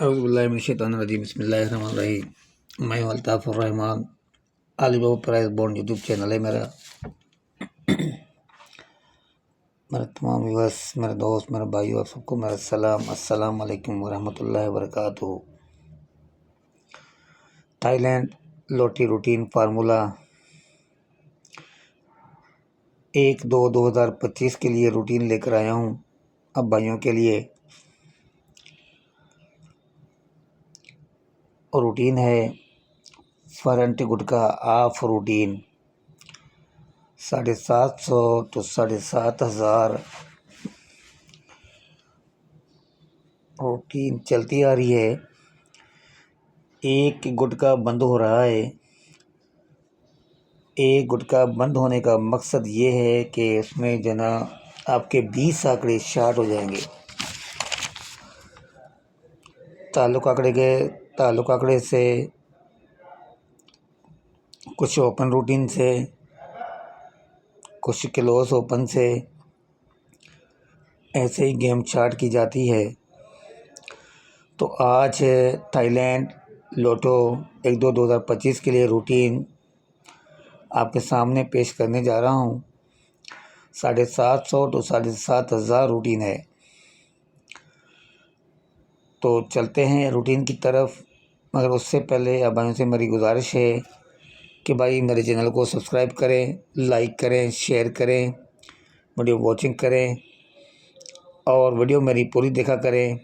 औज़ुबिल्लाहिमिनश्शैतानिर्रजीम बिस्मिल्लाहिर्रहमानिर्रहीम। मैं हूं अल्ताफ़ुर्रहमान। अली बाबा प्राइस बॉन्ड यूट्यूब चैनल है मेरा। मेरे तमाम व्यूअर्स, मेरे दोस्त, मेरे भाइयों, आप सबको मेरा सलाम। अस्सलाम वालेकुम वरहमतुल्लाहि वबरकातुहू। थाईलैंड लोटी रूटीन फार्मूला 1/2/2025 के लिए रूटीन लेकर आया हूं अब भाइयों के लिए। और रूटीन है फरंट गुटका हाफ रूटीन 750 to 7,500 रूटीन चलती आ रही है। एक गुटका बंद हो रहा है। एक गुटका बंद होने का मकसद ये है कि उसमें जना आपके 20 आंकड़े शार्ट हो जाएंगे। ताल्लुक आंकड़े से, कुछ ओपन रूटीन से, कुछ क्लोज ओपन से, ऐसे ही गेम चार्ट की जाती है। तो आज थाईलैंड लोटो 1/2/2025 के लिए रूटीन आपके सामने पेश करने जा रहा हूँ। 750 to 7,500 रूटीन है। तो चलते हैं रूटीन की तरफ। मगर उससे पहले अब से मेरी गुजारिश है कि भाई मेरे चैनल को सब्सक्राइब करें, लाइक करें, शेयर करें, वीडियो वॉचिंग करें और वीडियो मेरी पूरी देखा करें।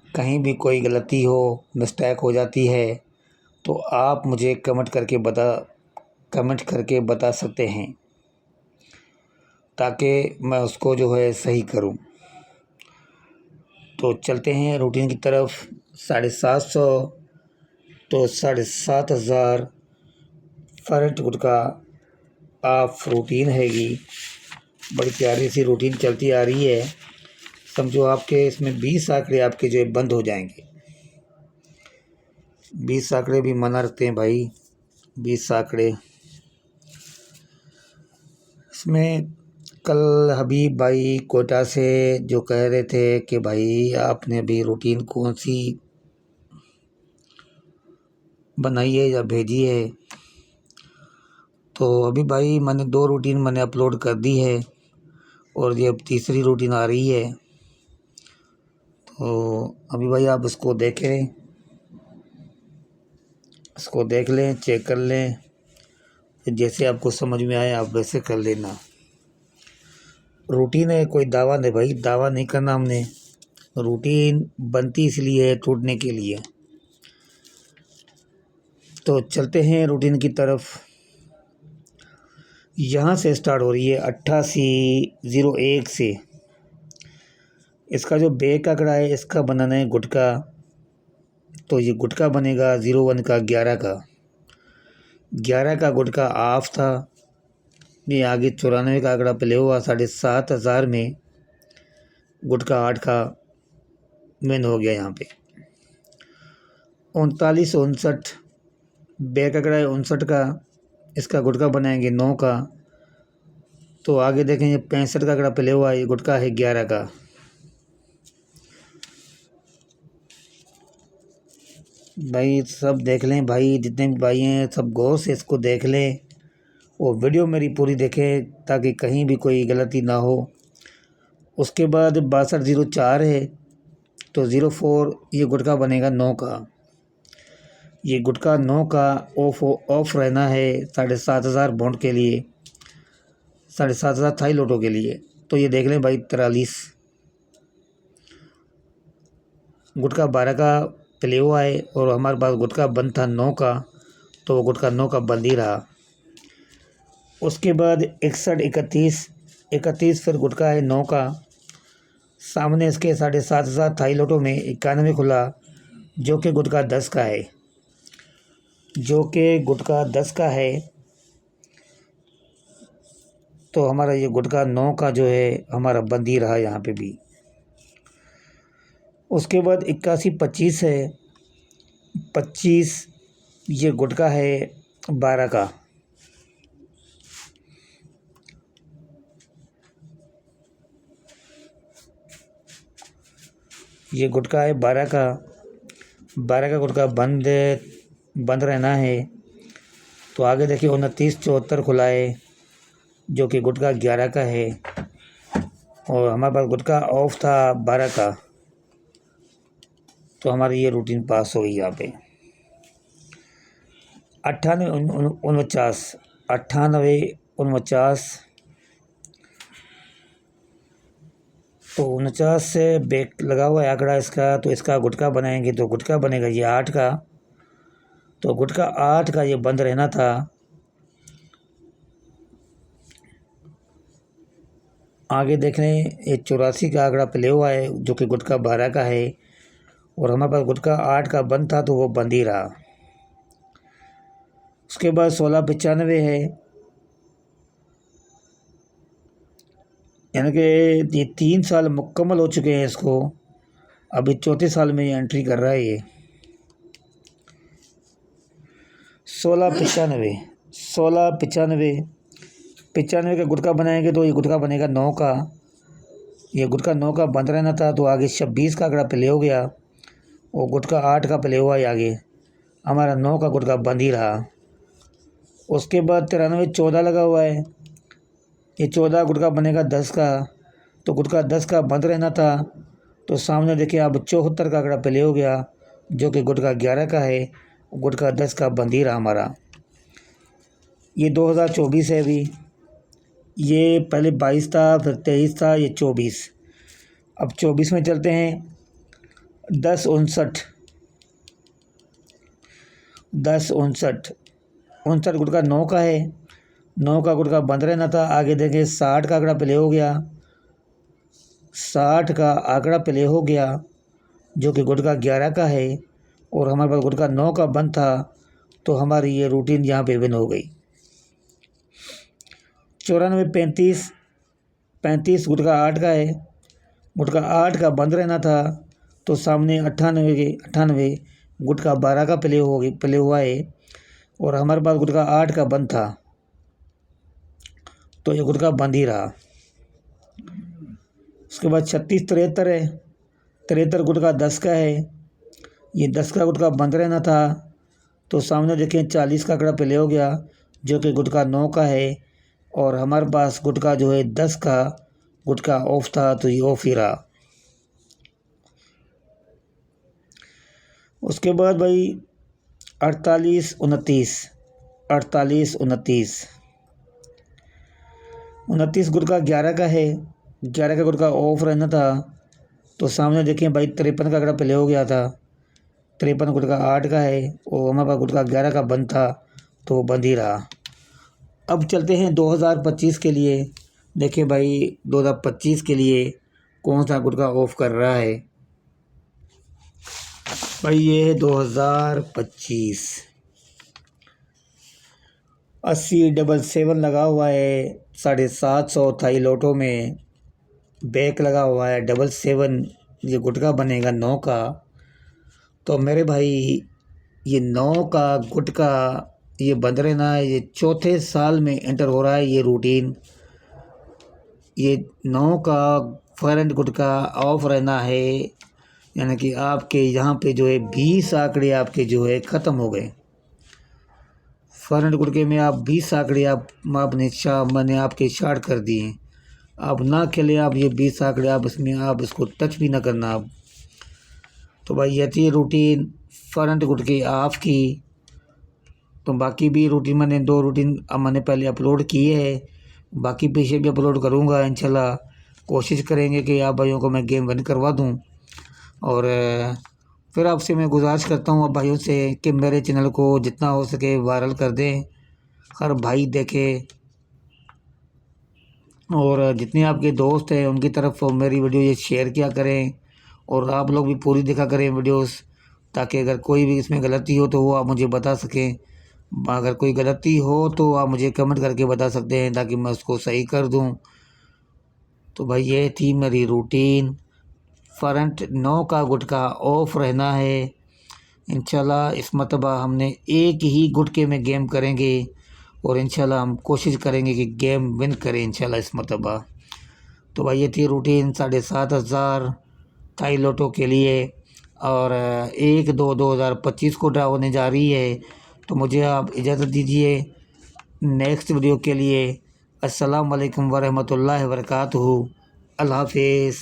कहीं भी कोई गलती हो, मिस्टेक हो जाती है तो आप मुझे कमेंट करके बता सकते हैं ताकि मैं उसको जो है सही करूं। तो चलते हैं रूटीन की तरफ। 750 तो 7,500 फरंट गुटका हाफ रूटीन हैगी। बड़ी प्यारी सी रूटीन चलती आ रही है। समझो आपके इसमें 20 आंकड़े आपके जो है बंद हो जाएंगे। 20 आंकड़े भी मना रखते हैं भाई। 20 आंकड़े इसमें कल हबीब भाई कोटा से जो कह रहे थे कि भाई आपने अभी रूटीन कौन सी बनाई है या भेजी है, तो अभी भाई मैंने 2 रूटीन मैंने अपलोड कर दी है और ये अब तीसरी रूटीन आ रही है। तो अभी भाई आप इसको देखें, इसको देख लें, चेक कर लें, जैसे आपको समझ में आए आप वैसे कर लेना। रूटीन है, कोई दावा नहीं भाई, दावा नहीं करना हमने। रूटीन बनती इसलिए है टूटने के लिए। तो चलते हैं रूटीन की तरफ। यहाँ से स्टार्ट हो रही है 8801 से। इसका जो बैक आंकड़ा है इसका बनाना है गुटका। तो ये गुटका बनेगा 01 का 11 का गुटका हाफ था। ये आगे 94 का आंकड़ा प्ले हुआ। 7,500 में गुटका 8 का मेन हो गया। यहाँ पे 3959 बैक आंकड़ा है 59 का। इसका गुटका बनाएंगे 9 का। तो आगे देखेंगे 65 का आंकड़ा प्ले हुआ। ये गुटका है 11 का। भाई सब देख लें भाई, जितने भी भाई हैं सब गौर से इसको देख लें और वीडियो मेरी पूरी देखें ताकि कहीं भी कोई गलती ना हो। उसके बाद 6204 है तो 04 ये गुटका बनेगा 9 का। ये गुटका 9 का ऑफ रहना है 7,500 बॉन्ड के लिए, 7,500 थाई लोटो के लिए। तो ये देख लें भाई 43 गुटका 12 का प्ले हुआ है और हमारे पास गुटका बंद था 9 का, तो वो गुटका 9 का बंद ही रहा। उसके बाद 61 31 फिर गुटका है 9 का। सामने इसके 7,500 थाई लोटो में 91 खुला जो कि गुटका 10 का है, तो हमारा ये गुटका 9 का जो है हमारा बंद ही रहा यहाँ पे भी। उसके बाद 81 25 है। 25 ये गुटका है 12 का। ये गुटका है 12 का। 12 का गुटका बंद बंद रहना है। तो आगे देखिए 2974 खुला है जो कि गुटका 11 का है, और हमारे पास गुटका ऑफ था 12 का। तो हमारी ये रूटीन पास हो गई यहाँ पे। 98 तो 49 से बेक लगा हुआ है आंकड़ा इसका। तो इसका गुटका बनाएंगे तो गुटका बनेगा ये 8 का। तो गुटका 8 का ये बंद रहना था। आगे देख रहे हैं ये 84 का आंकड़ा प्ले हुआ है जो कि गुटका 12 का है, और हमारे पास गुटका 8 का बंद था तो वो बंद ही रहा। उसके बाद 1695 है, यानी कि ये 3 साल मुकम्मल हो चुके हैं इसको, अभी 34 साल में ये एंट्री कर रहा है ये। 1695 का गुटका बनाएंगे तो ये गुटका बनेगा 9 का। ये गुटका 9 का बंद रहना था। तो आगे 26 का आंकड़ा प्ले हो गया, वो गुटका 8 का प्ले हुआ है आगे, हमारा 9 का गुटका बंद ही रहा। उसके बाद 93 14 लगा हुआ है, ये 14 गुटका बनेगा 10 का। तो गुटका 10 का बंद रहना था। तो सामने देखिए अब 74 का आंकड़ा प्ले हो गया जो कि गुटका 11 का है, गुटका 10 का बंद ही रहा हमारा। ये 2024 है अभी, ये पहले 22 था, फिर 23 था, ये 24। अब 24 में चलते हैं। 1059 गुटका 9 का है, 9 का गुटका बंद रहना था। आगे देखें 60 का आंकड़ा प्ले हो गया, 60 का आंकड़ा प्ले हो गया जो कि गुटका 11 का है, और हमारे पास गुटका 9 का बंद था। तो हमारी ये रूटीन यहाँ पे विन हो गई। 94 35 गुटका 8 का है, गुटका 8 का बंद रहना था। तो सामने 98 गुटका 12 का प्ले हुआ है, और हमारे पास गुटका 8 का बंद था तो ये गुटका बंद ही रहा। उसके बाद 36 73 है, 73 गुटका 10 का है, ये 10 का गुटका बंद रहना था। तो सामने देखें 40 का आंकड़ा प्ले हो गया जो कि गुटका 9 का है, और हमारे पास गुटका जो है 10 का गुटका ऑफ था तो ये ऑफ ही रहा। उसके बाद भाई 48 29 गुटका 11 का है, 11 का गुटका ऑफ रहना था। तो सामने देखें भाई 53 का आंकड़ा प्ले हो गया था, 53 गुटका 8 का है, और हमारे पास गुटका 11 का बंद था तो वो बंद ही रहा। अब चलते हैं 2025 के लिए। देखिए भाई 2025 के लिए कौन सा गुटका ऑफ कर रहा है। भाई ये है 2025, 8077 लगा हुआ है, 750 थाई लोटो में बैक लगा हुआ है 77। ये गुटका बनेगा 9 का। तो मेरे भाई ये 9 का गुटका ये बंद रहना है, ये 4थे साल में एंटर हो रहा है ये रूटीन। ये 9 का फरेंट गुटका ऑफ रहना है, यानी कि आपके यहाँ पे जो है 20 आंकड़े आपके जो है ख़त्म हो गए। फरेंट गुटके में आप 20 आंकड़े मैंने आपके शार्ट कर दिए। आप ना खेले, आप ये 20 आंकड़े आप इसमें आप इसको टच भी ना करना आप। तो भाई ये थी रूटीन फरेंट गुटके ऑफ की। तो बाकी भी रूटीन मैंने 2 रूटीन मैंने पहले अपलोड किए हैं, बाकी पीछे भी अपलोड करूँगा इंशाल्लाह। कोशिश करेंगे कि आप भाइयों को मैं गेम विन करवा दूँ। और फिर आपसे मैं गुजारिश करता हूँ आप भाइयों से कि मेरे चैनल को जितना हो सके वायरल कर दें, हर भाई देखे, और जितने आपके दोस्त हैं उनकी तरफ मेरी वीडियो ये शेयर किया करें, और आप लोग भी पूरी देखा करें वीडियोस, ताकि अगर कोई भी इसमें गलती हो तो वो आप मुझे बता सकें। अगर कोई गलती हो तो आप मुझे कमेंट करके बता सकते हैं ताकि मैं उसको सही कर दूं। तो भाई ये थी मेरी रूटीन। फरंट 9 का गुटका ऑफ रहना है इंशाल्लाह। इस मरतबा हमने एक ही गुटके में गेम करेंगे, और इंशाल्लाह हम कोशिश करेंगे कि गेम विन करें इंशाल्लाह इस मरतबा। तो भाई ये थी रूटीन 7500 थाई लोटो के लिए। और 1/2/2025 को ड्रा होने जा रही है। तो मुझे आप इजाज़त दीजिए। नेक्स्ट वीडियो के लिए अस्सलाम वालेकुम वरहमतुल्लाहि वबरकातुहू। अल्लाह हाफिज़।